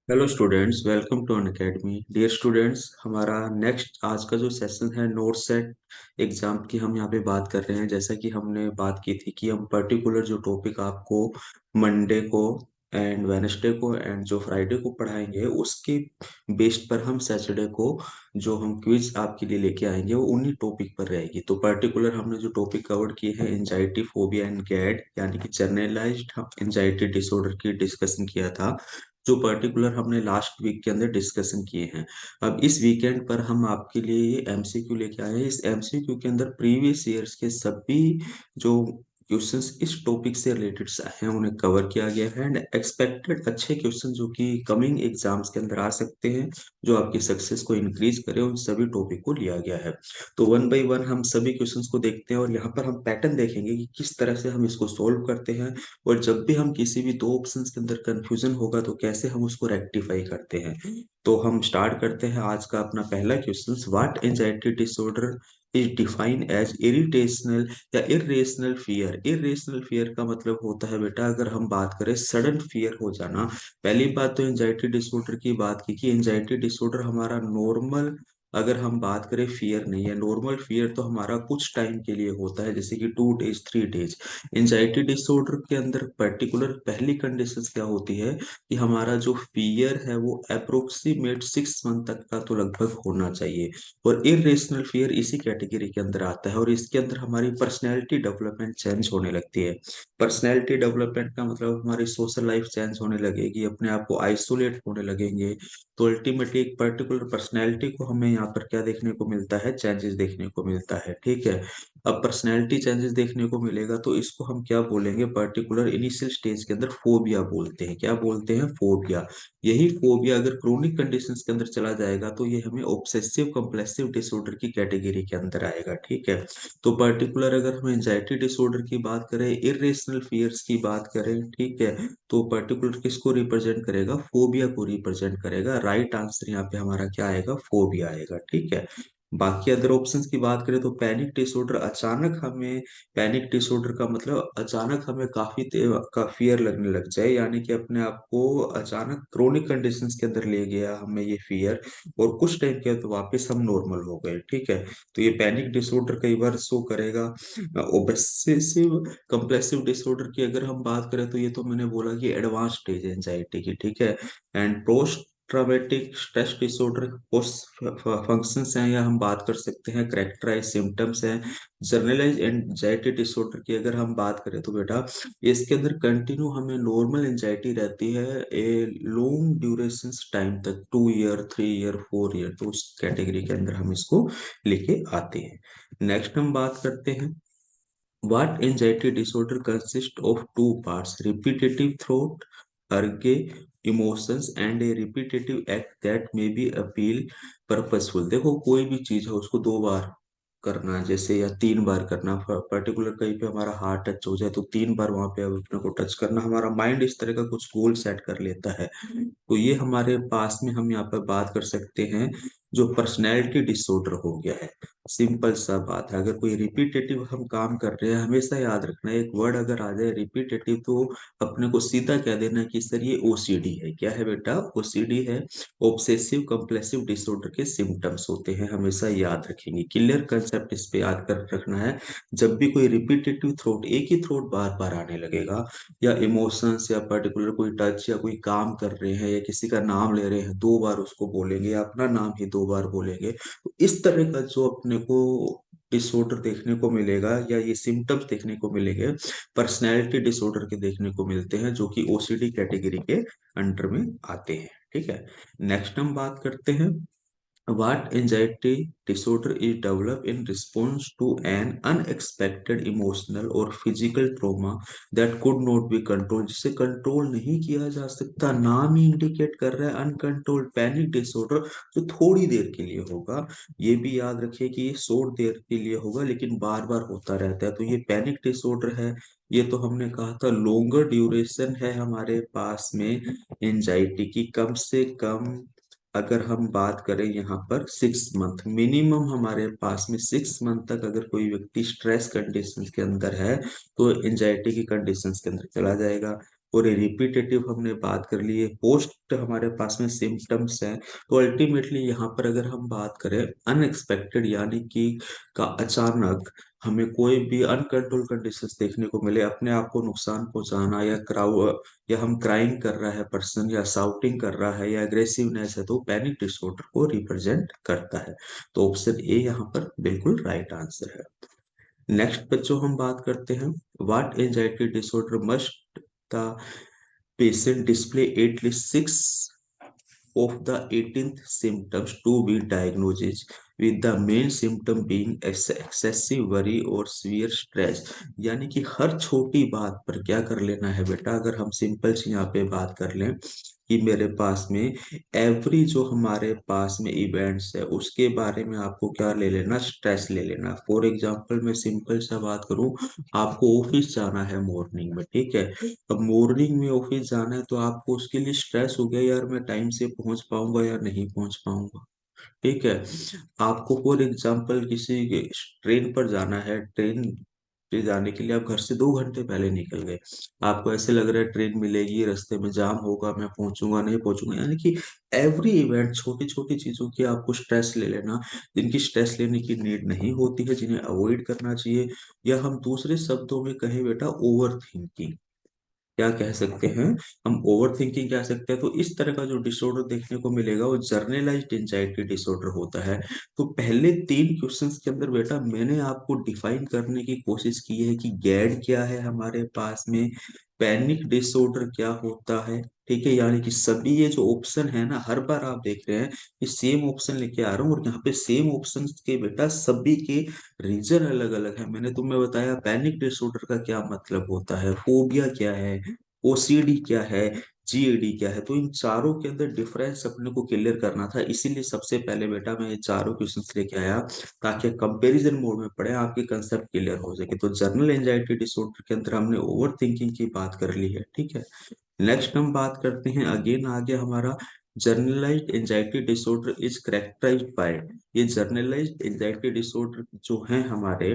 Hello students, welcome to Unacademy. Dear students, हमारा next आज का जो सेशन है नोट सेट एग्जाम की, हम यहाँ पे बात कर रहे हैं। जैसा कि हमने बात की थी कि हम पर्टिकुलर जो टॉपिक आपको मंडे को एंड वेनेसडे को एंड जो फ्राइडे को पढ़ाएंगे, उसके बेस्ड पर हम सैटरडे को जो हम क्विज आपके लिए लेके आएंगे वो उन्हीं टॉपिक पर रहेगी। तो पर्टिकुलर हमने जो टॉपिक कवर किए हैं, एंजाइटी, फोबिया एंड गैड, यानी कि जनरलाइज्ड एंजाइटी डिसऑर्डर की डिस्कशन किया था, जो पर्टिकुलर हमने लास्ट वीक के अंदर डिस्कशन किए हैं। अब इस वीकेंड पर हम आपके लिए ये एमसीक्यू लेके आए हैं। इस एमसीक्यू के अंदर प्रीवियस ईयर्स के सभी जो क्वेश्चंस इस टॉपिक से रिलेटेड हैं उन्हें कवर किया गया है, एंड एक्सपेक्टेड अच्छे क्वेश्चन जो कि कमिंग एग्जाम्स के अंदर आ सकते हैं, जो आपकी सक्सेस को इंक्रीज करे, उन सभी टॉपिक को लिया गया है। तो वन बाय वन हम सभी क्वेश्चंस को देखते हैं और यहाँ पर हम पैटर्न देखेंगे कि किस तरह से हम इसको सोल्व करते हैं, और जब भी हम किसी भी दो ऑप्शंस के अंदर कंफ्यूजन होगा तो कैसे हम उसको रेक्टिफाई करते हैं। तो हम स्टार्ट करते हैं आज का अपना पहला question. What anxiety disorder is define as irritational या इरेशनल फियर। इरेशनल फियर का मतलब होता है बेटा, अगर हम बात करें सडन फियर हो जाना। पहली बात तो एंजाइटी डिसऑर्डर की बात की कि एंजाइटी डिसऑर्डर हमारा नॉर्मल, अगर हम बात करें फियर नहीं है। नॉर्मल फियर तो हमारा कुछ टाइम के लिए होता है, जैसे कि 2 डेज 3 डेज। एंजाइटी डिसऑर्डर के अंदर पर्टिकुलर पहली कंडीशन क्या होती है कि हमारा जो फियर है वो अप्रोक्सीमेट 6 मंथ तक का तो लगभग होना चाहिए। और इरेशनल फियर इसी कैटेगरी के अंदर आता है, और इसके अंदर हमारी पर्सनैलिटी डेवलपमेंट चेंज होने लगती है। पर्सनैलिटी डेवलपमेंट का मतलब हमारी सोशल लाइफ चेंज होने लगेगी, अपने आप को आइसोलेट होने लगेंगे। तो अल्टीमेटली एक पर्टिकुलर पर्सनैलिटी को हमें यहाँ पर क्या देखने को मिलता है, चेंजेस देखने को मिलता है। ठीक है। अब पर्सनैलिटी चेंजेस देखने को मिलेगा तो इसको हम क्या बोलेंगे, पर्टिकुलर इनिशियल स्टेज के अंदर फोबिया बोलते हैं। क्या बोलते हैं? फोबिया। यही फोबिया अगर क्रोनिक कंडीशंस के अंदर चला जाएगा तो ये हमें ऑब्सेसिव कंपल्सिव डिसऑर्डर की कैटेगरी के अंदर आएगा। ठीक है। तो पर्टिकुलर अगर हम एंजाइटी डिसऑर्डर की बात करें, इरेशनल फियर्स की बात करें, ठीक है, तो पर्टिकुलर किसको रिप्रेजेंट करेगा? फोबिया को रिप्रेजेंट करेगा। राइट आंसर यहाँ पे हमारा क्या आएगा? फोबिया आएगा। ठीक है। बाकी अदर ऑप्शंस की बात करें तो पैनिक डिसऑर्डर, अचानक हमें, पैनिक डिसऑर्डर का मतलब अचानक हमें का फियर लगने लग जाए, यानी कि अपने आप को अचानक क्रोनिक कंडीशंस के अंदर ले गया हमें ये फियर, और कुछ टाइम के बाद तो वापस हम नॉर्मल हो गए। ठीक है। तो ये पैनिक डिसऑर्डर कई बार शो करेगा। ओब्सेसिव कंपल्सिव डिसऑर्डर की अगर हम बात करें तो ये तो मैंने बोला कि एडवांस स्टेज है एंजाइटी की। ठीक है। And post traumatic stress disorder post functions हैं, या हम बात कर सकते हैं करेक्टराइज सिम्टम्स हैं। जनरलाइज एंजाइटी डिसऑर्डर की अगर हम बात करें तो बेटा, इसके अंदर कंटिन्यू हमें नॉर्मल एंजाइटी रहती है ए लॉन्ग ड्यूरेशन टाइम तक, 2 ईयर 3 ईयर 4 ईयर, तो उस कैटेगरी के अंदर हम इसको लेके आते हैं। नेक्स्ट हम बात करते हैं, what anxiety disorder consists of two parts: repetitive thought, urge, emotions, and a repetitive act that may be appeal purposeful। देखो, कोई भी चीज है उसको 2 बार करना, जैसे या 3 बार करना। पर्टिकुलर कहीं पे हमारा हार्ट टच हो जाए तो 3 बार वहां पे अपने को टच करना, हमारा माइंड इस तरह का कुछ गोल सेट कर लेता है। तो ये हमारे पास में हम यहाँ पर बात कर सकते हैं जो पर्सनैलिटी डिसऑर्डर हो गया है। सिंपल सा बात है, अगर कोई रिपीटेटिव हम काम कर रहे हैं, हमेशा याद रखना है एक वर्ड अगर आ जाए रिपीटेटिव तो अपने को सीधा कह देना कि सर ये ओसीडी है। क्या है बेटा? ओसीडी है। ऑब्सेसिव कंपल्सिव डिसऑर्डर के सिम्टम्स होते हैं, हमेशा याद रखेंगे। क्लियर कंसेप्ट इस पे याद कर रखना है। जब भी कोई रिपीटेटिव थ्रॉट, एक ही थ्रॉट बार बार आने लगेगा, या इमोशंस, या पर्टिकुलर कोई टच, या कोई काम कर रहे हैं, या किसी का नाम ले रहे हैं, 2 बार उसको बोलेंगे, या अपना नाम ही 2 बार बोलेंगे, तो इस तरह का जो अपने को डिसऑर्डर देखने को मिलेगा, या ये सिम्टम्स देखने को मिलेंगे, पर्सनैलिटी डिसऑर्डर के देखने को मिलते हैं, जो कि ओसीडी कैटेगरी के अंडर में आते हैं। ठीक है। नेक्स्ट हम बात करते हैं, what anxiety disorder is developed in response to an unexpected emotional or physical trauma that could not be controlled, जिसे कंट्रोल नहीं किया जा सकता। नाम ही इंडिकेट कर रहा है अनकंट्रोल्ड पैनिक डिसऑर्डर, जो थोड़ी देर के लिए होगा। ये भी याद रखिए कि ये शॉर्ट देर के लिए होगा लेकिन बार बार होता रहता है, तो ये पैनिक डिसऑर्डर है। ये तो हमने कहा था लॉन्गर ड्यूरेशन है हमारे पास में एंजाइटी की, कम से कम अगर हम बात करें यहाँ पर 6 मंथ मिनिमम, हमारे पास में 6 मंथ तक अगर कोई व्यक्ति स्ट्रेस कंडीशन के अंदर है तो एंजाइटी की कंडीशन के अंदर चला जाएगा। और ये रिपीटेटिव हमने बात कर ली है, पोस्ट हमारे पास में सिम्टम्स हैं। तो अल्टीमेटली यहाँ पर अगर हम बात करें अनएक्सपेक्टेड यानी कि का अचानक हमें कोई भी अनकंट्रोल कंडीशंस देखने को मिले, अपने आप को नुकसान पहुंचाना या या हम क्राइम कर रहा है पर्सन या साउटिंग कर रहा है या एग्रेसिवनेस है, तो पैनिक डिसऑर्डर को रिप्रेजेंट करता है। तो ऑप्शन ए यहाँ पर बिल्कुल राइट आंसर है। नेक्स्ट बच्चों हम बात करते हैं, what anxiety disorder must the patient display at least 6 of the 18th symptoms to be diagnosed with the main symptom being excessive worry or severe stress। यानी कि हर छोटी बात पर क्या कर लेना है बेटा, अगर हम सिंपल सी यहाँ पे बात कर लें कि मेरे पास में एवरी जो हमारे पास में इवेंट्स है उसके बारे में आपको क्या ले लेना, स्ट्रेस ले लेना। फॉर एग्जांपल मैं सिंपल सा बात करूं, आपको ऑफिस जाना है मॉर्निंग में, ठीक है। अब मॉर्निंग में ऑफिस जाना है तो आपको उसके लिए स्ट्रेस हो गया, यार मैं टाइम से पहुंच पाऊंगा या नहीं पहुंच पाऊंगा, ठीक है। आपको फॉर एग्जांपल किसी ट्रेन पर जाना है, ट्रेन पे जाने के लिए आप घर से 2 घंटे पहले निकल गए, आपको ऐसे लग रहा है ट्रेन मिलेगी, रास्ते में जाम होगा, मैं पहुंचूंगा नहीं पहुंचूंगा, यानी कि एवरी इवेंट छोटी छोटी चीजों की आपको स्ट्रेस ले लेना, जिनकी स्ट्रेस लेने की नीड नहीं होती है, जिन्हें अवॉइड करना चाहिए। या हम दूसरे शब्दों में कहें बेटा, ओवर थिंकिंग क्या कह सकते हैं, हम ओवर थिंकिंग कह सकते हैं। तो इस तरह का जो डिसऑर्डर देखने को मिलेगा वो जर्नलाइज्ड एंजाइटी डिसऑर्डर होता है। तो पहले 3 क्वेश्चंस के अंदर बेटा मैंने आपको डिफाइन करने की कोशिश की है कि गैड क्या है हमारे पास में, पैनिक डिसऑर्डर क्या होता है, ठीक है। यानी कि सभी ये जो ऑप्शन है ना, हर बार आप देख रहे हैं कि सेम ऑप्शन लेके आ रहा हूँ और यहाँ पे सेम ऑप्शन के बेटा सभी के रीजन अलग अलग है। मैंने तुम्हें बताया पैनिक डिसऑर्डर का क्या मतलब होता है, फोबिया क्या है, ओसीडी क्या है, जीएडी क्या है। तो इन चारों के अंदर डिफरेंस अपने को क्लियर करना था, इसीलिए सबसे पहले बेटा मैं ये चारों क्वेश्चंस लेके आया ताकि कंपैरिजन मोड में पढ़े, आपके कंसेप्ट क्लियर हो सके। तो जनरल एंजाइटी डिसऑर्डर के अंदर हमने ओवर थिंकिंग की बात कर ली है, ठीक है। नेक्स्ट हम बात करते हैं, अगेन आ गया हमारा generalised anxiety disorder is characterised by. ये जर्नलाइज्ड एंजाइटी डिसऑर्डर जो है हमारे,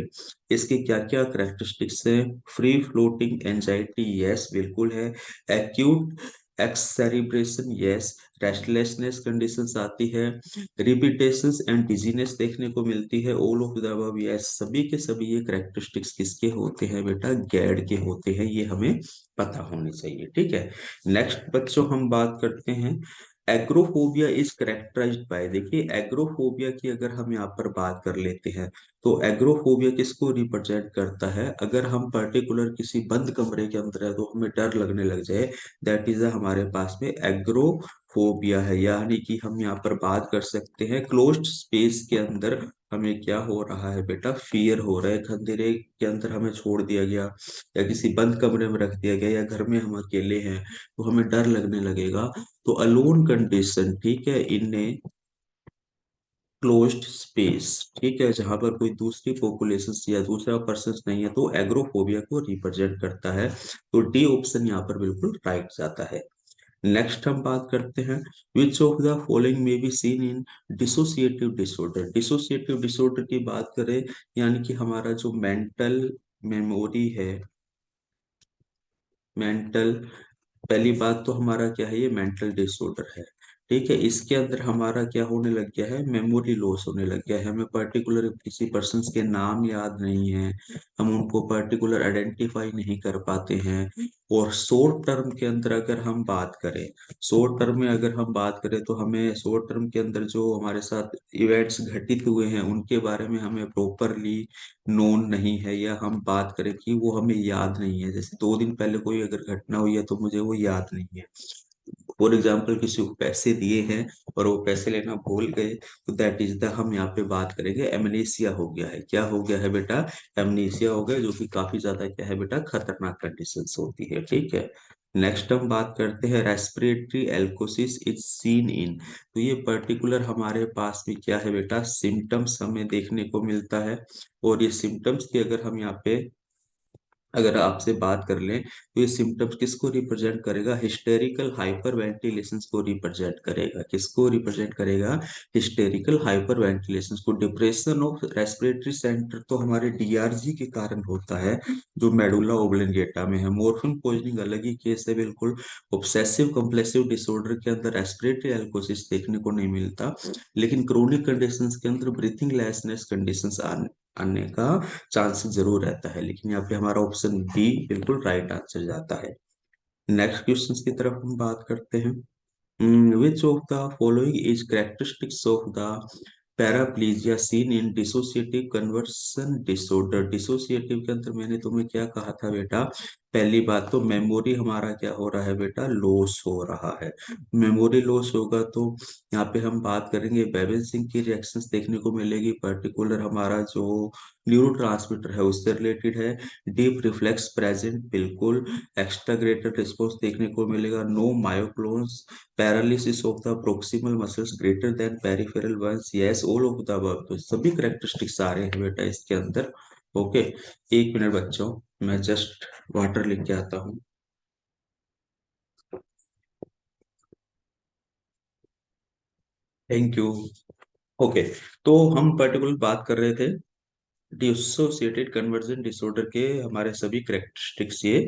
इसके क्या क्या करेक्टरिस्टिक्स है, फ्री फ्लोटिंग एंजाइटी, यस बिल्कुल है। Acute exacerbation, yes. Restlessness conditions आती है, रिपीटेशंस एंड डिजीनेस देखने को मिलती है, all of the above, yes. सभी के सभी ये करेक्टरिस्टिक्स किसके होते हैं बेटा, गैड के होते हैं, ये हमें पता होनी चाहिए, ठीक है। नेक्स्ट बच्चों हम बात करते हैं, एग्रोफोबिया इज करेक्टराइज्ड बाय। देखिए एग्रोफोबिया की अगर हम यहाँ पर बात कर लेते हैं तो एग्रोफोबिया किसको रिप्रेजेंट करता है, अगर हम पर्टिकुलर किसी बंद कमरे के अंदर है तो हमें डर लगने लग जाए, दैट इज हमारे पास में एग्रोफोबिया है। यानी कि हम यहाँ पर बात कर सकते हैं क्लोज्ड स्पेस के अंदर हमें क्या हो रहा है बेटा, फियर हो रहा है, अंधेरे के अंदर हमें छोड़ दिया गया या किसी बंद कमरे में रख दिया गया या घर में हम अकेले हैं तो हमें डर लगने लगेगा। तो अलोन कंडीशन, ठीक है, इन ए क्लोज्ड स्पेस, ठीक है, जहां पर कोई दूसरी पॉपुलेशन या दूसरा पर्सन नहीं है, तो एग्रोफोबिया को रिप्रेजेंट करता है। तो डी ऑप्शन यहाँ पर बिल्कुल राइट जाता है। नेक्स्ट हम बात करते हैं, विच ऑफ द फॉलोइंग में be seen in dissociative disorder. Dissociative disorder की बात करें यानी कि हमारा जो मेंटल मेमोरी है, मेंटल, पहली बात तो हमारा क्या है, ये मेंटल डिसऑर्डर है, ठीक है। इसके अंदर हमारा क्या होने लग गया है, मेमोरी लॉस होने लग गया है, हमें पर्टिकुलर किसी पर्सन के नाम याद नहीं है, हम उनको पर्टिकुलर आइडेंटिफाई नहीं कर पाते हैं। और शॉर्ट टर्म के अंदर अगर हम बात करें, शॉर्ट टर्म में अगर हम बात करें तो हमें शॉर्ट टर्म के अंदर जो हमारे साथ इवेंट्स घटित हुए हैं उनके बारे में हमें प्रॉपरली नोन नहीं है, या हम बात करें कि वो हमें याद नहीं है, जैसे 2 दिन पहले कोई अगर घटना हुई है तो मुझे वो याद नहीं है। फॉर एग्जाम्पल किसी को पैसे दिए हैं और वो पैसे लेना भूल गए, तो दैट इज द, हम यहाँ पे बात करेंगे एमनेसिया हो गया है। क्या हो गया है बेटा, एमनेसिया हो गया, जो कि काफी ज्यादा क्या है बेटा, खतरनाक कंडीशन होती है, ठीक है। नेक्स्ट हम बात करते हैं, रेस्पिरेटरी एल्कोसिस इज सीन इन। तो ये पर्टिकुलर हमारे पास में क्या है बेटा, सिम्टम्स हमें देखने को मिलता है। और ये सिम्टम्स की अगर हम यहाँ पे अगर आपसे बात कर लें तो ये सिम्टम्स किसको रिप्रेजेंट करेगा? हिस्टेरिकल हाइपर वेंटिलेशन को रिप्रेजेंट करेगा। किसको रिप्रेजेंट करेगा? हिस्टेरिकल हाइपर वेंटिलेशन को। डिप्रेशन ऑफ रेस्पिरेटरी सेंटर तो हमारे डीआरजी के कारण होता है, जो मेडुला ओब्लिंगेटा में है। मॉर्फिन पॉइजनिंग अलग ही केस है बिल्कुल। ऑब्सेसिव कंप्लेसिव डिसऑर्डर के अंदर रेस्पिरेटरी एल्कोसिस देखने को नहीं मिलता, लेकिन क्रोनिक कंडीशंस के अंदर ब्रीथिंग लेसनेस कंडीशंस आने का चांस जरूर रहता है। लेकिन यहाँ पे हमारा ऑप्शन बी बिल्कुल राइट आंसर जाता है। नेक्स्ट क्वेश्चन की तरफ हम बात करते हैं। Which of the following is characteristics of the paraplegia seen in dissociative conversion disorder? Dissociative के अंदर मैंने तुम्हें क्या कहा था बेटा? पहली बात तो मेमोरी हमारा क्या हो रहा है बेटा? लॉस हो रहा है। मेमोरी लॉस होगा तो यहाँ पे हम बात करेंगे बेबेल की रिएक्शंस देखने को मिलेगी। पर्टिकुलर हमारा जो न्यूरोट्रांसमीटर है उससे रिलेटेड है। डीप रिफ्लेक्स प्रेजेंट बिल्कुल। एक्स्ट्रा ग्रेटर रिस्पॉन्स देखने को मिलेगा। No myoclonus. Paralysis of the proximal muscles greater than peripheral ones. Yes all of the above. तो सभी करेक्टरिस्टिक्स आ रहे हैं बेटा इसके अंदर। ओके, एक मिनट बच्चों, मैं जस्ट वाटर लेके आता हूँ। Thank you. ओके, तो हम पर्टिकुलर बात कर रहे थे डिसोसिएटेड कन्वर्जन डिसऑर्डर के। हमारे सभी करेक्टरिस्टिक्स ये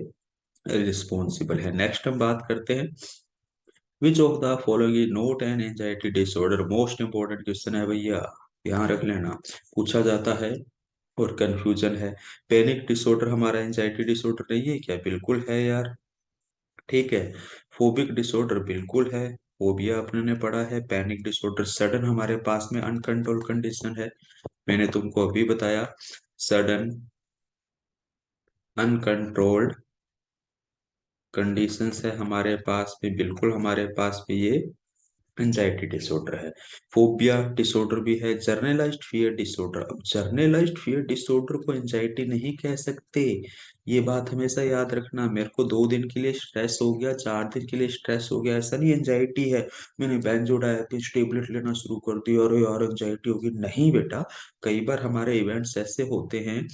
रिस्पॉन्सिबल है। नेक्स्ट हम बात करते हैं which of the following is not an anxiety disorder? Most important question है भैया, ध्यान रख लेना, पूछा जाता है और कंफ्यूजन है। पैनिक डिसऑर्डर हमारा एंजाइटी डिसऑर्डर नहीं है क्या? बिल्कुल है यार। ठीक है। फोबिक डिसऑर्डर बिल्कुल है, फोबिया अपने ने पढ़ा है। पैनिक डिसऑर्डर सडन हमारे पास में अनकंट्रोल कंडीशन है, मैंने तुमको अभी बताया। सडन अनकंट्रोल्ड कंडीशंस है हमारे पास में, बिल्कुल हमारे पास में ये एंजाइटी डिसऑर्डर है। फोबिया डिसऑर्डर भी है। जर्नलाइज्ड फियर डिसऑर्डर, अब जर्नलाइज्ड फियर डिसऑर्डर को एंजाइटी नहीं कह सकते, ये बात हमेशा याद रखना। मेरे को 2 दिन के लिए स्ट्रेस हो गया, 4 दिन के लिए स्ट्रेस हो गया, ऐसा नहीं एंजाइटी है। मैंने बेंजोडायजेपिन टेबलेट लेना शुरू कर दिया, अरे यार एंजाइटी होगी, नहीं बेटा। कई बार हमारे इवेंट्स ऐसे होते हैं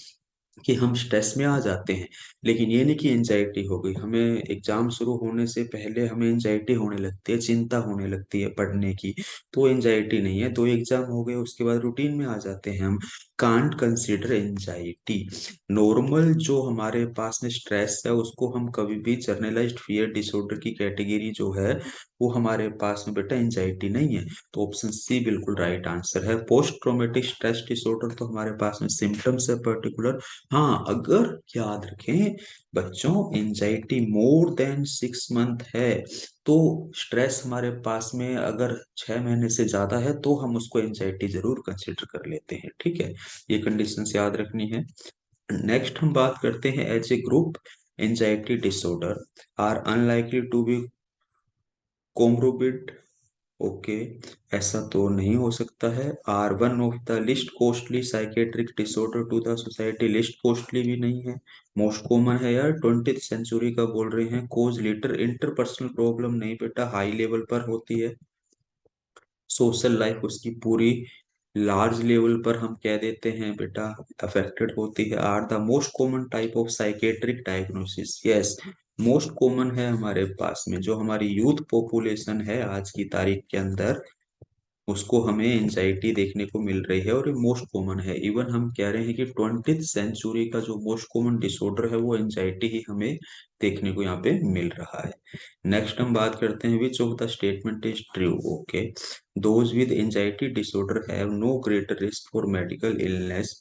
कि हम स्ट्रेस में आ जाते हैं, लेकिन ये नहीं कि एंजाइटी हो गई। हमें एग्जाम शुरू होने से पहले हमें एंजाइटी होने लगती है, चिंता होने लगती है पढ़ने की, तो एंजाइटी नहीं है। 2 एग्जाम हो गए उसके बाद रूटीन में आ जाते हैं हम। Can't consider anxiety. नॉर्मल जो हमारे पास में स्ट्रेस है उसको हम कभी भी जर्नलाइज्ड फियर डिसऑर्डर की कैटेगरी जो है वो हमारे पास में बेटा एंजाइटी नहीं है। तो ऑप्शन सी बिल्कुल राइट आंसर है। पोस्ट ट्रॉमेटिक स्ट्रेस डिसऑर्डर तो हमारे पास में सिम्टम्स है पर्टिकुलर। हाँ, अगर याद रखें बच्चों, एंजाइटी मोर देन 6 मंथ है तो स्ट्रेस हमारे पास में अगर 6 महीने से ज्यादा है तो हम उसको एंजाइटी जरूर कंसिडर कर लेते हैं। ठीक है, ये कंडीशंस याद रखनी है। नेक्स्ट हम बात करते हैं as a group anxiety disorder are unlikely to be comorbid. Okay, ऐसा तो नहीं हो सकता है। Are one of the least costly psychiatric disorder to the society, least costly भी नहीं है, मोस्ट कॉमन है यार। 20th सेंचुरी का बोल रहे हैं। कोज लेटर इंटरपर्सनल प्रॉब्लम नहीं बेटा, हाई लेवल पर होती है। सोशल लाइफ उसकी पूरी लार्ज लेवल पर हम कह देते हैं बेटा अफेक्टेड होती है। Are the most common type of psychiatric diagnosis, yes most common है हमारे पास में। जो हमारी यूथ पॉपुलेशन है आज की तारीख के अंदर, उसको हमें एंजाइटी देखने को मिल रही है और ये मोस्ट कॉमन है। इवन हम कह रहे हैं कि 20th सेंचुरी का जो मोस्ट कॉमन डिसऑर्डर है वो एंजाइटी ही हमें देखने को यहाँ पे मिल रहा है। नेक्स्ट हम बात करते हैं which of the statement is true? Okay, those with anxiety disorder have no greater risk for medical illness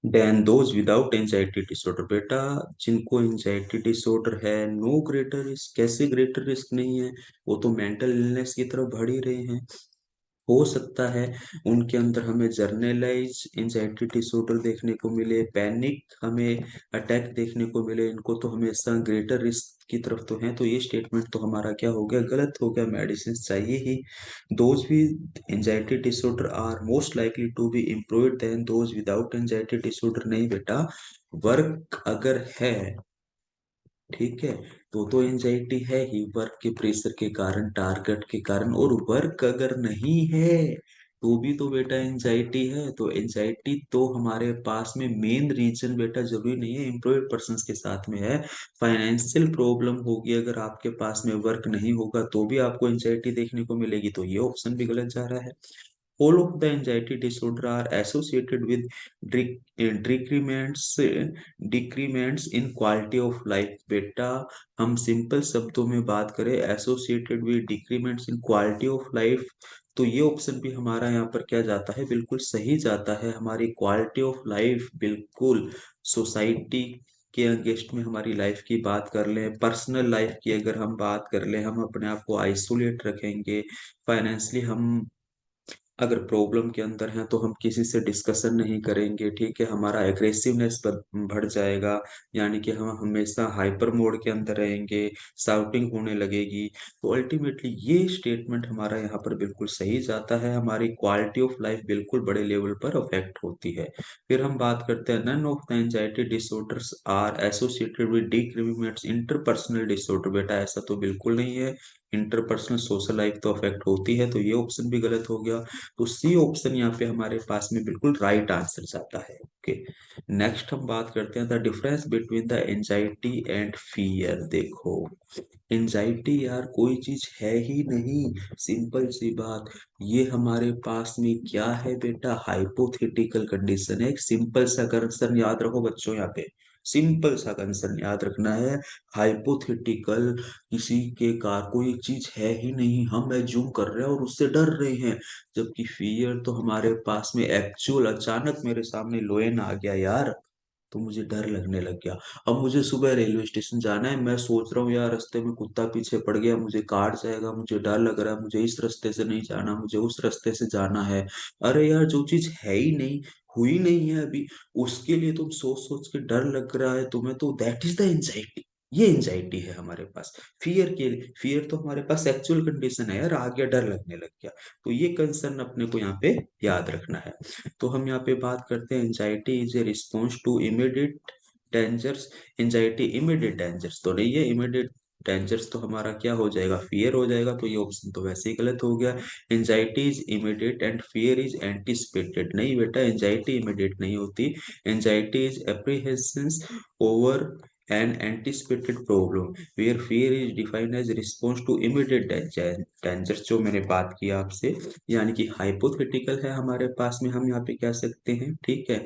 than those without anxiety disorder. बेटा, जिनको एंजाइटी डिसऑर्डर है नो ग्रेटर रिस्क, कैसे ग्रेटर रिस्क नहीं है? वो तो मेंटल इलनेस की तरफ बढ़ ही रहे हैं। हो सकता है उनके अंदर हमें जर्नलाइज एंजाइटी डिसऑर्डर देखने को मिले, पैनिक हमें अटैक देखने को मिले, इनको तो हमेशा ग्रेटर रिस्क की तरफ तो है। तो ये स्टेटमेंट तो हमारा क्या हो गया? गलत हो गया, मेडिसिन चाहिए ही। Those with anxiety disorder are most likely to be improved than those without anxiety disorder नहीं बेटा। वर्क अगर है, ठीक है, तो एंजाइटी है ही, वर्क के प्रेशर के कारण, टारगेट के कारण। और वर्क अगर नहीं है तो भी तो बेटा एंजाइटी है। तो एंजाइटी तो हमारे पास में मेन रीजन बेटा जरूरी नहीं है एम्प्लॉयड पर्सन के साथ में है, फाइनेंशियल प्रॉब्लम होगी अगर आपके पास में वर्क नहीं होगा तो भी आपको एंजाइटी देखने को मिलेगी, तो ये ऑप्शन भी गलत जा रहा है। All of the anxiety disorder are associated with decrements decrements in quality of life। बेटा हम सिंपल शब्दों में बात करें associated with decrements in quality of life, तो ये ऑप्शन भी हमारा यहाँ पर क्या जाता है, बिल्कुल सही जाता है। हमारी क्वालिटी ऑफ लाइफ बिल्कुल सोसाइटी के अगेंस्ट में हमारी लाइफ की बात कर लें, पर्सनल लाइफ की अगर हम बात कर लें, हम अपने आप को आइसोलेट रखेंगे, फाइनेंशियली हम अगर प्रॉब्लम के अंदर हैं तो हम किसी से डिस्कशन नहीं करेंगे, ठीक है, हमारा एग्रेसिवनेस बढ़ जाएगा, यानी कि हम हमेशा हाइपर मोड के अंदर रहेंगे, शाउटिंग होने लगेगी। तो अल्टीमेटली ये स्टेटमेंट हमारा यहाँ पर बिल्कुल सही जाता है, हमारी क्वालिटी ऑफ लाइफ बिल्कुल बड़े लेवल पर अफेक्ट होती है। फिर हम बात करते हैं none of the anxiety disorders are associated with decrements interpersonal disorder. बेटा ऐसा तो बिल्कुल नहीं है, इंटरपर्सनल सोशल लाइफ तो अफेक्ट होती है, तो ये ऑप्शन भी गलत हो गया। तो सी ऑप्शन यहाँ पे हमारे पास में बिल्कुल राइट आंसर जाता है। ओके, नेक्स्ट हम बात करते हैं the difference between the anxiety and fear. देखो एंजाइटी यार कोई चीज है ही नहीं, सिंपल सी बात। ये हमारे पास में क्या है बेटा, हाइपोथेटिकल कंडीशन है। एक सिंपल सा कंसर्न याद रखो बच्चों, यहाँ पे सिंपल सा कंसर्न याद रखना है, हाइपोथेटिकल, किसी के कार कोई चीज है ही नहीं, हम एज्यूम कर रहे हैं और उससे डर रहे हैं। जबकि फियर तो हमारे पास में एक्चुअल, अचानक मेरे सामने लोयन आ गया यार, तो मुझे डर लगने लग गया। अब मुझे सुबह रेलवे स्टेशन जाना है, मैं सोच रहा हूँ यार रास्ते में कुत्ता पीछे पड़ गया, मुझे काट जाएगा, मुझे डर लग रहा है, मुझे इस रास्ते से नहीं जाना, मुझे उस रास्ते से जाना है। अरे यार जो चीज है ही नहीं, हुई नहीं है अभी, उसके लिए तुम सोच सोच के डर लग रहा है तुम्हें, तो दैट इज द एंजाइटी। ये एंजाइटी है हमारे पास। फियर के लिए, फियर तो हमारे पास एक्चुअल कंडीशन है यार, आ गया डर लगने लग गया। तो ये कंसर्न अपने को यहाँ पे याद रखना है। तो हम यहाँ पे बात करते हैं anxiety is a response to immediate dangers. Anxiety immediate dangers तो नहीं है, इमीडिएट डेंजर्स तो हमारा क्या हो जाएगा, फियर हो जाएगा, तो ये ऑप्शन तो वैसे ही गलत हो गया। Anxiety is immediate and fear is anticipated. नहीं बेटा, एंजाइटी इमीडिएट नहीं होती, anxiety is apprehension over an anticipated problem where fear is defined as response to immediate danger। जो मैंने बात की आपसे, यानी कि हाइपोथेटिकल है हमारे पास में, हम यहाँ पे कह सकते हैं, ठीक है।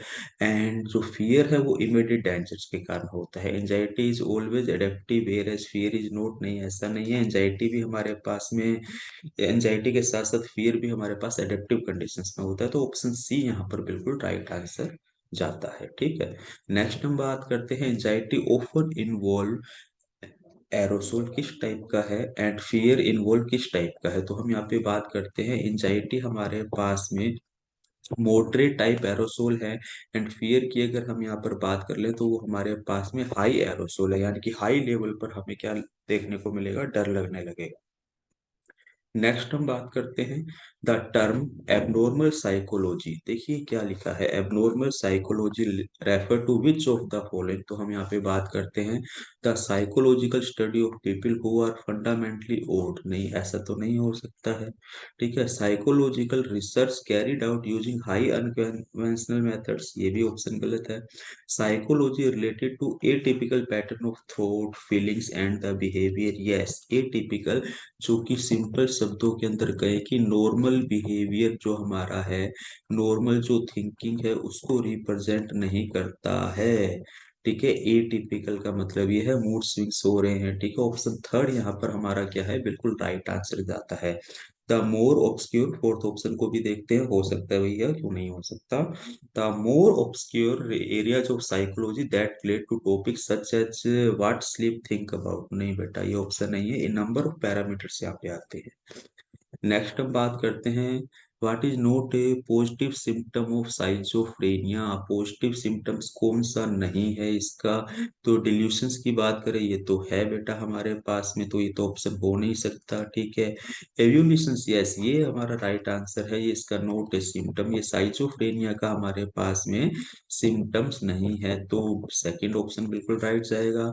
एंड जो फियर है वो इमीडिएट डेंजर्स के कारण होता है। Anxiety is always adaptive whereas fear is not. नहीं, ऐसा नहीं है, एंजाइटी भी हमारे पास में, एंजाइटी के साथ साथ फियर भी हमारे पास एडेप्टिव कंडीशंस में होता है। तो ऑप्शन सी यहाँ पर बिल्कुल राइट आंसर जाता है, ठीक है। नेक्स्ट हम बात करते हैं एंजाइटी ऑफन इन्वॉल्व एरोसोल किस टाइप का है एंड फियर इन्वॉल्व किस टाइप का है। तो हम यहाँ पे बात करते हैं एंजाइटी हमारे पास में मॉडरेट टाइप एरोसोल है, एंड फियर की अगर हम यहाँ पर बात कर ले तो वो हमारे पास में हाई एरोसोल है, यानी कि हाई लेवल पर हमें क्या देखने को मिलेगा, डर लगने लगेगा। नेक्स्ट हम बात करते हैं द टर्म एबनॉर्मल साइकोलॉजी। देखिए क्या लिखा है, abnormal psychology refer to which of the following. तो हम यहाँ पे बात करते हैं the psychological study of people who are fundamentally odd. नहीं, ऐसा तो नहीं हो सकता है, ठीक है। Psychological research carried out using high unconventional methods, ये भी ऑप्शन गलत है। Psychology related to atypical pattern of thought feelings and the behaviour. Yes, atypical, जो कि सिंपल शब्दों के अंदर कहे कि नॉर्मल बिहेवियर जो हमारा है, नॉर्मल जो थिंकिंग है उसको रिप्रेजेंट नहीं करता है, ठीक है। ए टिपिकल का मतलब ये है मूड स्विंग्स हो रहे हैं, ठीक है। ऑप्शन थर्ड यहाँ पर हमारा क्या है, बिल्कुल राइट आंसर जाता है। The more obscure, fourth option को भी देखते हैं, हो सकता है भैया, क्यों नहीं हो सकता। The more obscure areas of psychology that relate to topic such as what sleep think about. नहीं बेटा, ये ऑप्शन नहीं है, ये नंबर ऑफ पैरामीटर्स यहाँ पे आते हैं। नेक्स्ट हम बात करते हैं what is not a positive symptom of schizophrenia. Positive symptoms कौन सा नहीं है इसका, तो डिल्यूशंस की बात करें, ये तो है बेटा हमारे पास में, तो ये तो ऑप्शन हो नहीं सकता, ठीक है। एव्यूलेशंस, यस, ये हमारा राइट आंसर है, ये इसका नॉट ए सिम्टम, ये साइजोफ्रेनिया का हमारे पास में सिम्टम्स नहीं है, तो सेकंड ऑप्शन बिल्कुल राइट जाएगा।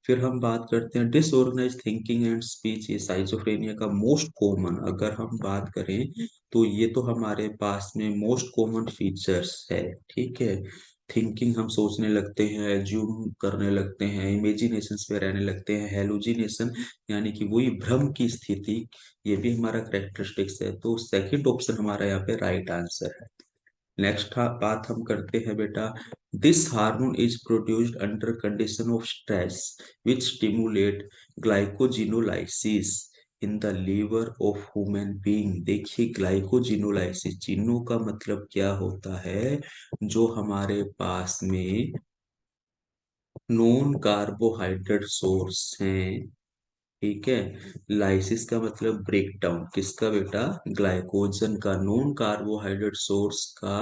फिर हम बात करते हैं डिसऑर्गेनाइज थिंकिंग एंड स्पीच। ये साइजोफ्रेनिया का मोस्ट कॉमन, अगर हम बात करें तो ये तो हमारे पास में मोस्ट कॉमन फीचर्स है। ठीक है, थिंकिंग, हम सोचने लगते हैं, एज्यूम करने लगते हैं, इमेजिनेशन पे रहने लगते हैं, हेलुजिनेशन यानी कि वही भ्रम की स्थिति, ये भी हमारा करेक्टरिस्टिक्स है। तो सेकंड ऑप्शन हमारा यहाँ पे राइट आंसर है। नेक्स्ट बात हम करते हैं बेटा, this hormone is produced under condition of stress which stimulate glycogenolysis in the liver of human being. देखिए ग्लाइकोजिनोलाइसिस, जिनो का मतलब क्या होता है, जो हमारे पास में नॉन कार्बोहाइड्रेट सोर्स हैं। ठीक है, लाइसिस का मतलब ब्रेक डाउन, किसका बेटा, ग्लाइकोजन का, नॉन कार्बोहाइड्रेट सोर्स का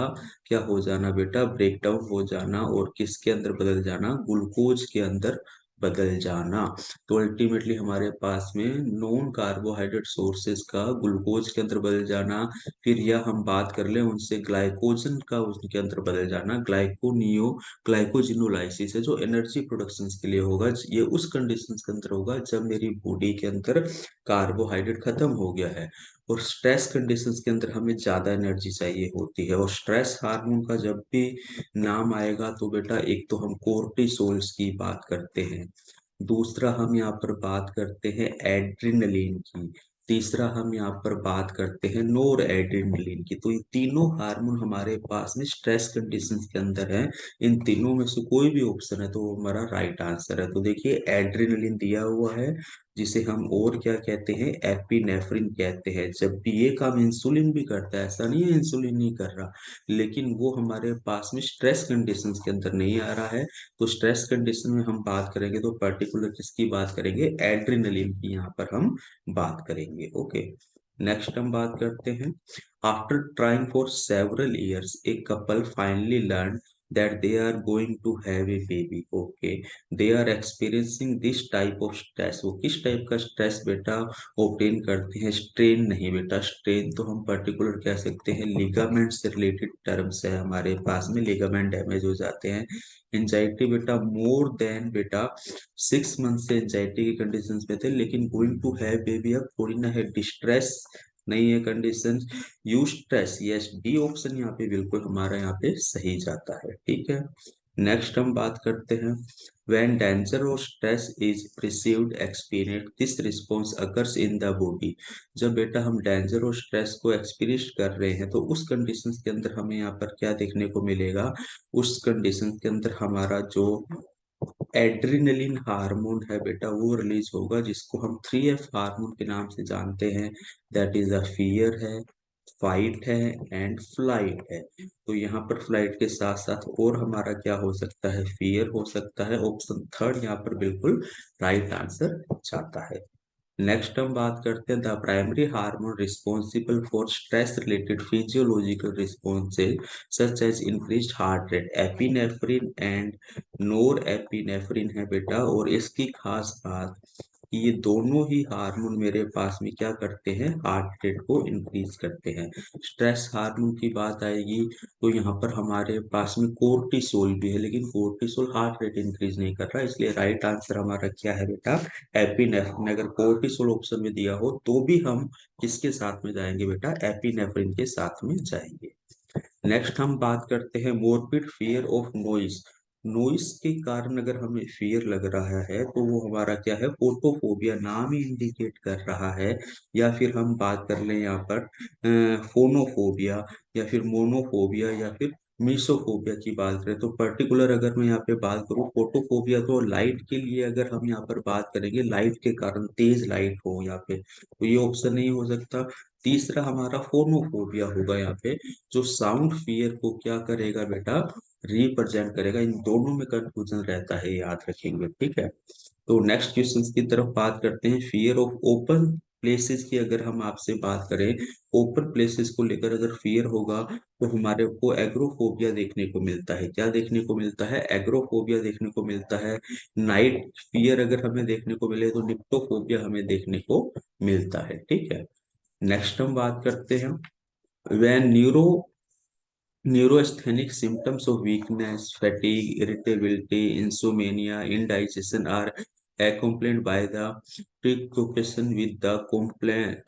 क्या हो जाना बेटा, ब्रेक डाउन हो जाना, और किसके अंदर बदल जाना, ग्लूकोज के अंदर बदल जाना। तो अल्टीमेटली हमारे पास में नॉन कार्बोहाइड्रेट सोर्सेज का ग्लूकोज के अंदर बदल जाना, फिर यह हम बात कर ले उनसे ग्लाइकोजन का उसके अंदर बदल जाना, ग्लाइकोजिनोलाइसिस है जो एनर्जी प्रोडक्शन के लिए होगा। ये उस कंडीशन के अंदर होगा जब मेरी बॉडी के अंदर कार्बोहाइड्रेट खत्म हो गया है, और स्ट्रेस कंडीशंस के अंदर हमें ज्यादा एनर्जी चाहिए होती है। और स्ट्रेस हार्मोन का जब भी नाम आएगा तो बेटा एक तो हम कोर्टिसोल्स की बात करते हैं, दूसरा हम यहाँ पर बात करते हैं एड्रिनलिन की, तीसरा हम यहाँ पर बात करते हैं नोर एड्रिनलिन की। तो ये तीनों हार्मोन हमारे पास में स्ट्रेस कंडीशंस के अंदर है। इन तीनों में से कोई भी ऑप्शन है तो वो हमारा राइट आंसर है। तो देखिए एड्रिनलिन दिया हुआ है, जिसे हम और क्या कहते हैं, एपिनेफ्रिन कहते हैं। जब भी ये काम इंसुलिन भी करता है, ऐसा नहीं है इंसुलिन नहीं कर रहा, लेकिन वो हमारे पास में स्ट्रेस कंडीशंस के अंदर नहीं आ रहा है। तो स्ट्रेस कंडीशन में हम बात करेंगे तो पर्टिकुलर किसकी बात करेंगे, एड्रिनलिन की यहाँ पर हम बात करेंगे। ओके, नेक्स्ट हम बात करते हैं, after trying for several years a couple finally learn that they are going to have a baby. Okay, they are experiencing this type of stress। वो किस टाइप का स्ट्रेस बेटा ऑब्टेन करते हैं, स्ट्रेन नहीं बेटा, स्ट्रेन तो हम पर्टिकुलर कह सकते हैं, लिगामेंट से रिलेटेड टर्म्स है, हमारे पास में लिगामेंट डैमेज हो जाते हैं। एंजाइटी बेटा मोर देन बेटा 6 मंथ से एंजाइटी की कंडीशन में थे, लेकिन गोइंग टू हैव बेबी अब थोड़ी ना है, डिस्ट्रेस नहीं है condition, you stress, yes D option यहाँ पे बिल्कुल हमारा यहाँ पे सही जाता है। ठीक है, नेक्स्ट हम बात करते हैं, when danger or stress is perceived experienced this response occurs in the body। जब बेटा हम डेंजर और स्ट्रेस को एक्सपीरियंस कर रहे हैं तो उस कंडीशंस के अंदर हमें यहाँ पर क्या देखने को मिलेगा, उस कंडीशन के अंदर हमारा जो एड्रिनलिन हार्मोन है बेटा वो रिलीज होगा, जिसको हम 3F हार्मोन के नाम से जानते हैं। दैट इज अ फियर है, फाइट है एंड फ्लाइट है। तो यहाँ पर फ्लाइट के साथ साथ और हमारा क्या हो सकता है, फियर हो सकता है। ऑप्शन थर्ड यहाँ पर बिल्कुल राइट आंसर जाता है। नेक्स्ट हम बात करते हैं, the primary hormone responsible for stress related physiological responses such as increased heart rate, epinephrine and norepinephrine है बेटा। और इसकी खास बात कि ये दोनों ही हार्मोन मेरे पास में क्या करते हैं, हार्ट रेट को इंक्रीज करते हैं। स्ट्रेस हार्मोन की बात आएगी तो यहाँ पर हमारे पास में कोर्टिसोल भी है, लेकिन कोर्टिसोल हार्ट रेट इंक्रीज नहीं कर रहा, इसलिए राइट आंसर हमारा क्या है बेटा, एपिनेफ्रिन। अगर कोर्टिसोल ऑप्शन में दिया हो तो भी हम किसके साथ में जाएंगे बेटा, एपिनेफ्रिन के साथ में जाएंगे। नेक्स्ट हम बात करते हैं मोरबिड फियर ऑफ नॉइस। नॉइस के कारण अगर हमें फियर लग रहा है तो वो हमारा क्या है, फोटोफोबिया, नाम ही इंडिकेट कर रहा है। या फिर हम बात कर लें यहाँ पर फोनोफोबिया, या फिर मोनोफोबिया, या फिर मीसोफोबिया की बात करें। तो पर्टिकुलर अगर मैं यहाँ पे बात करूँ फोटोफोबिया, तो लाइट के लिए अगर हम यहाँ पर बात करेंगे, लाइट के कारण, तेज लाइट हो यहाँ पे, तो ये ऑप्शन नहीं हो सकता। तीसरा हमारा फोनोफोबिया होगा यहाँ पे, जो साउंड फियर को क्या करेगा बेटा, रिप्रेजेंट करेगा। इन दोनों में कंफ्यूजन रहता है, याद रखेंगे। ठीक है, तो नेक्स्ट क्वेश्चन की तरफ बात करते हैं, फियर ऑफ ओपन प्लेसेस की अगर हम आपसे बात करें, ओपन प्लेसेस को लेकर अगर फियर होगा तो हमारे को एग्रोफोबिया देखने को मिलता है। क्या देखने को मिलता है, एग्रोफोबिया देखने को मिलता है। नाइट फियर अगर हमें देखने को मिले तो निप्टोफोबिया हमें देखने को मिलता है। ठीक है, नेक्स्ट हम बात करते हैं, when neurasthenic symptoms of weakness, fatigue, irritability, insomnia, indigestion are accompanied by the preoccupation with the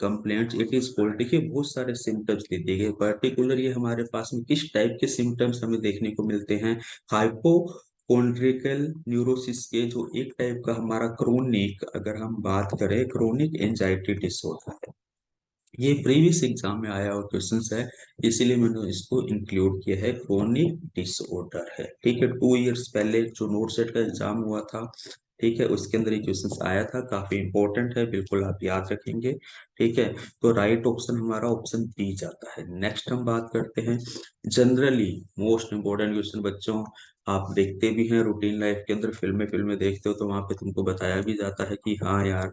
complaints it is called। देखिए बहुत सारे सिम्टम्स दे दिए गए, पर्टिकुलर ये हमारे पास में किस टाइप के सिम्टम्स हमें देखने को मिलते हैं, हाइपोकॉन्ड्रियल न्यूरोसिस के, जो एक टाइप का हमारा क्रोनिक, अगर हम बात करें क्रोनिक एंजाइटी डिसऑर्डर है। ये प्रीवियस एग्जाम में आया हुआ क्वेश्चंस है, इसीलिए मैंने इसको इंक्लूड किया है, क्रोनिक डिसऑर्डर है। ठीक है, 2 इयर्स पहले जो नोट सेट का एग्जाम हुआ था, ठीक है, उसके अंदर ये क्वेश्चंस आया था, काफी इंपॉर्टेंट है, बिल्कुल आप याद रखेंगे। ठीक है, तो राइट ऑप्शन हमारा ऑप्शन बी जाता है। नेक्स्ट हम बात करते हैं जनरली मोस्ट इंपॉर्टेंट क्वेश्चन बच्चों, आप देखते भी हैं रूटीन लाइफ के अंदर, फिल्में फिल्में देखते हो तो वहां पे तुमको बताया भी जाता है कि हाँ यार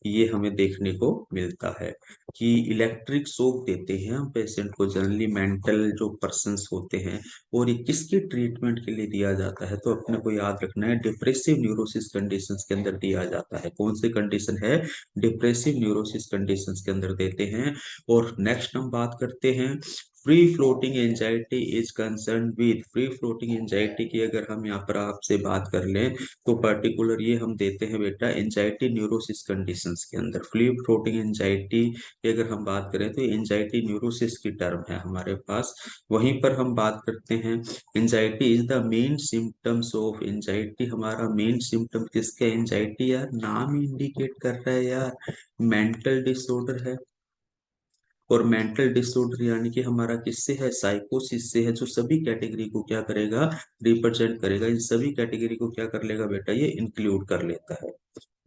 ये हमें देखने को मिलता है कि इलेक्ट्रिक शॉक देते हैं हम पेशेंट को, जनरली मेंटल जो पर्सन्स होते हैं, और ये किसके ट्रीटमेंट के लिए दिया जाता है, तो अपने को याद रखना है डिप्रेसिव न्यूरोसिस कंडीशंस के अंदर दिया जाता है। कौन सी कंडीशन है, डिप्रेसिव न्यूरोसिस कंडीशंस के अंदर देते हैं। और नेक्स्ट हम बात करते हैं free floating anxiety is concern with, free floating anxiety की अगर हम यहाँ पर आपसे बात कर लें तो पर्टिकुलर ये हम देते हैं बेटा एंजाइटी न्यूरोसिस कंडीशंस के अंदर। फ्री फ्लोटिंग एंजाइटी की अगर हम बात करें तो एंजाइटी न्यूरोसिस की टर्म है हमारे पास। वहीं पर हम बात करते हैं anxiety is the main symptoms of, anxiety हमारा मेन सिम्टम किसका, एंजाइटी यार नाम ही इंडिकेट कर रहा है यार, मेंटल डिसऑर्डर है। और मेंटल डिसऑर्डर यानी कि हमारा किससे है, साइकोसिस से है, जो सभी कैटेगरी को क्या करेगा, रिप्रेजेंट करेगा, इन सभी कैटेगरी को क्या कर लेगा बेटा, ये इंक्लूड कर लेता है।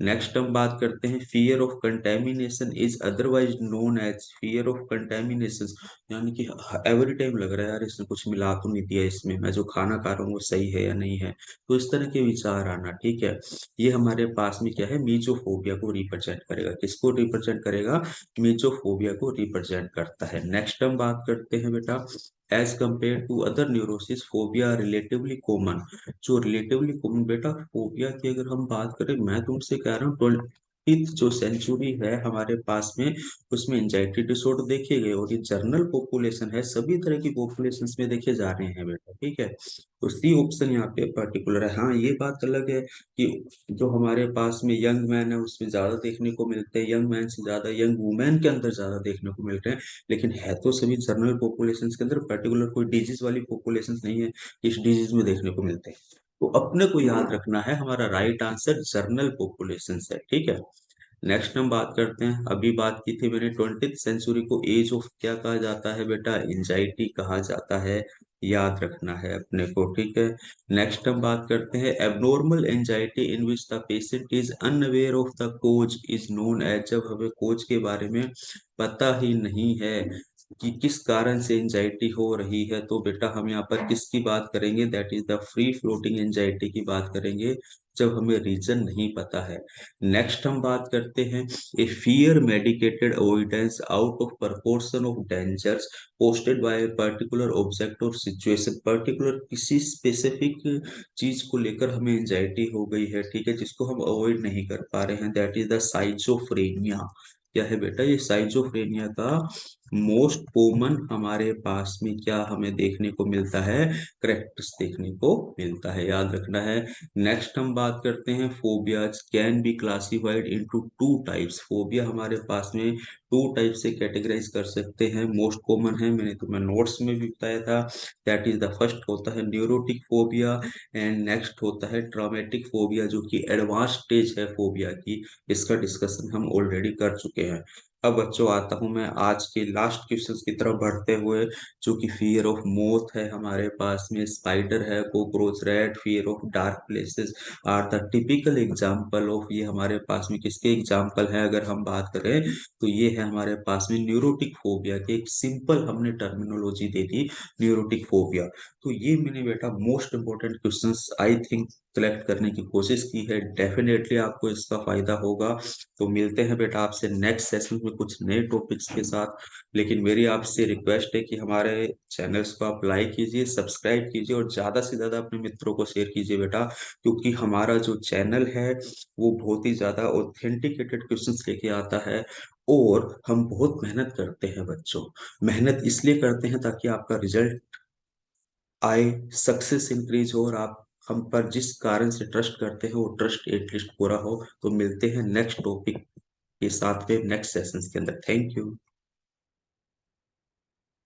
नेक्स्ट हम बात करते हैं fear of contamination is otherwise known as, fear of contamination यानी कि एवरी टाइम लग रहा है यार इसने कुछ मिला तो नहीं दिया इसमें, मैं जो खाना खा रहा हूँ वो सही है या नहीं है, तो इस तरह के विचार आना। ठीक है, ये हमारे पास में क्या है, मीजोफोबिया को रिप्रेजेंट करेगा, किसको रिप्रेजेंट करेगा, मीजोफोबिया को रिप्रेजेंट करता है। नेक्स्ट हम बात करते हैं बेटा as compare to other neurosis phobia relatively common, जो रिलेटिवली कॉमन बेटा फोबिया की अगर हम बात करें, मैं तुमसे कह रहा हूँ 20th जो सेंचुरी है हमारे पास में, उसमें एंजाइटी डिसऑर्डर देखे गए, और ये जनरल पॉपुलेशन है, सभी तरह की पॉपुलेशंस में देखे जा रहे हैं बेटा। ठीक है, तो सी ऑप्शन यहाँ पे पर्टिकुलर है। हाँ ये बात अलग है कि जो हमारे पास में यंग मैन है उसमें ज्यादा देखने को मिलते हैं, यंग मैन से ज्यादा यंग वुमेन के अंदर ज्यादा देखने को मिलते हैं, लेकिन है तो सभी जनरल पॉपुलेशन के अंदर, पर्टिकुलर कोई डिजीज वाली पॉपुलेशन नहीं है इस डिजीज में देखने को मिलते हैं। तो अपने को याद रखना है हमारा राइट आंसर जनरल पॉपुलेशन है। ठीक है, नेक्स्ट हम बात करते हैं, अभी बात की थी मैंने 20th सेंचुरी को एज ऑफ क्या कहा जाता है बेटा, एंजाइटी कहा जाता है, याद रखना है अपने को। ठीक है, नेक्स्ट हम बात करते हैं abnormal anxiety in which the patient is unaware of the cause is known as, जब हमें कोज के बारे में पता ही नहीं है कि किस कारण से एंजाइटी हो रही है, तो बेटा हम यहाँ पर किसकी बात करेंगे, that is the free floating anxiety की बात करेंगे, जब हमें रीजन नहीं पता है। नेक्स्ट हम बात करते हैं a fear medicated avoidance out of proportion of dangers posted by particular object और सिचुएशन, पर्टिकुलर किसी स्पेसिफिक चीज को लेकर हमें एंजाइटी हो गई है, ठीक है, जिसको हम अवॉइड नहीं कर पा रहे हैं, दैट इज द साइजोफ्रेनिया। क्या है बेटा, ये साइजोफ्रेनिया का मोस्ट कॉमन हमारे पास में क्या हमें देखने को मिलता है, करेक्टर्स देखने को मिलता है, याद रखना है। नेक्स्ट हम बात करते हैं phobias can be classified into two types, phobia हमारे पास में टू टाइप से कैटेगराइज कर सकते हैं, मोस्ट कॉमन है, मैंने तुम्हें नोट्स में भी बताया था, दैट इज द फर्स्ट होता है न्यूरोटिक फोबिया, एंड नेक्स्ट होता है ट्रॉमेटिक फोबिया, जो कि एडवांस स्टेज है फोबिया की, इसका डिस्कशन हम ऑलरेडी कर चुके हैं। अब बच्चों आता हूं मैं आज के लास्ट क्वेश्चंस की तरफ बढ़ते हुए, जो कि फियर ऑफ मोथ है हमारे पास में, स्पाइडर है, cockroach, rat, fear of dark places are the typical example of, ये हमारे पास में किसके एग्जाम्पल है अगर हम बात करें, तो ये है हमारे पास में न्यूरोटिक फोबिया के, एक सिंपल हमने टर्मिनोलॉजी दे दी न्यूरोटिक फोबिया। तो ये मैंने बेटा most important questions I think collect करने की कोशिश की है, डेफिनेटली आपको इसका फायदा होगा। तो मिलते हैं बेटा आपसे नेक्स्ट सेशन में कुछ नए टॉपिक्स के साथ, लेकिन मेरी आपसे रिक्वेस्ट है कि हमारे चैनल्स को आप लाइक कीजिए, सब्सक्राइब कीजिए, और ज्यादा से ज्यादा अपने मित्रों को शेयर कीजिए बेटा, क्योंकि हमारा जो चैनल है वो बहुत ही ज्यादा ऑथेंटिकेटेड क्वेश्चंस लेके आता है, और हम बहुत मेहनत करते हैं बच्चों, मेहनत इसलिए करते हैं ताकि आपका रिजल्ट आए, सक्सेस इंक्रीज हो, और आप हम पर जिस कारण से ट्रस्ट करते हैं वो ट्रस्ट एटलीस्ट पूरा हो। तो मिलते हैं नेक्स्ट टॉपिक के साथ में नेक्स्ट सेशंस के अंदर। Thank you.